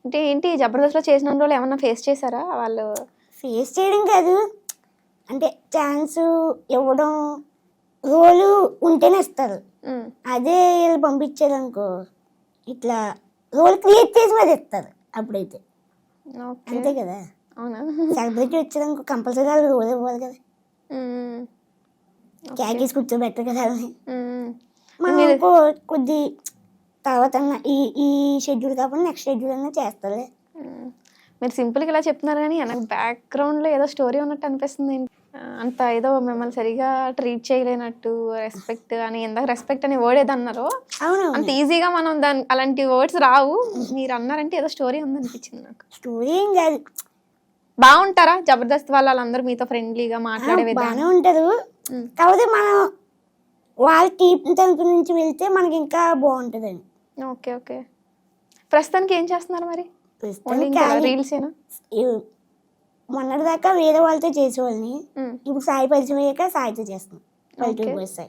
అంటే ఏంటి జబర్దస్త్లో చేసిన రోజులు ఏమన్నా ఫేస్ చేశారా వాళ్ళు? ఫేస్ చేయడం కాదు, అంటే ఛాన్స్ ఇవ్వడం, రోలు ఉంటేనే ఇస్తారు. అదే వీళ్ళు పంపించారనుకో ఇట్లా రోల్ క్రియేట్ చేసి మరి ఇస్తారు అప్పుడైతే. అంతే కదా. అవునా? సెలబ్రిటీ వచ్చారనుకో కంపల్సరీ వాళ్ళు రోల్ ఇవ్వాలి కదా, క్యాకేసి కూర్చోబెట్టరు కదా వాళ్ళని. మనం కొద్ది తర్వాత ఈ ఈ షెడ్యూల్ కాకుండా నెక్స్ట్ షెడ్యూల్ అన్నా చేస్తారు. మీరు సింపుల్గా ఇలా చెప్తున్నారు కానీ నాకు బ్యాక్గ్రౌండ్లో ఏదో స్టోరీ ఉన్నట్టు అనిపిస్తుంది. అంత ఏదో మిమ్మల్ని సరిగా ట్రీట్ చేయలేనట్టు, రెస్పెక్ట్ అని, ఇందాక రెస్పెక్ట్ అనే వర్డ్ ఏదో అన్నారు, అంత ఈజీగా మనం దాని అలాంటి వర్డ్స్ రావు. మీరు అన్నారంటే ఏదో స్టోరీ ఉందనిపించింది నాకు. స్టోరీ ఏం కాదు. బాగుంటారా జబర్దస్త్ వాళ్ళందరూ మీతో ఫ్రెండ్లీగా మాట్లాడే విధానం? బాగానే ఉంటారు. కాకపోతే మనం వాళ్ళ టీం తరపు నుంచి వెళ్తే మనకి ఇంకా బాగుంటుందని. Okay okay. ప్రస్తుతానికి ఏం చేస్తున్నారు మరి? రీల్స్ ఏనా? మొన్నటి దాకా వేరే వాళ్ళతో చేసేవాళ్ళని, ఇప్పుడు సాయి పరిచయం అయ్యాక సాయితో చేస్తున్నాం. పల్లెటూరు సాయి.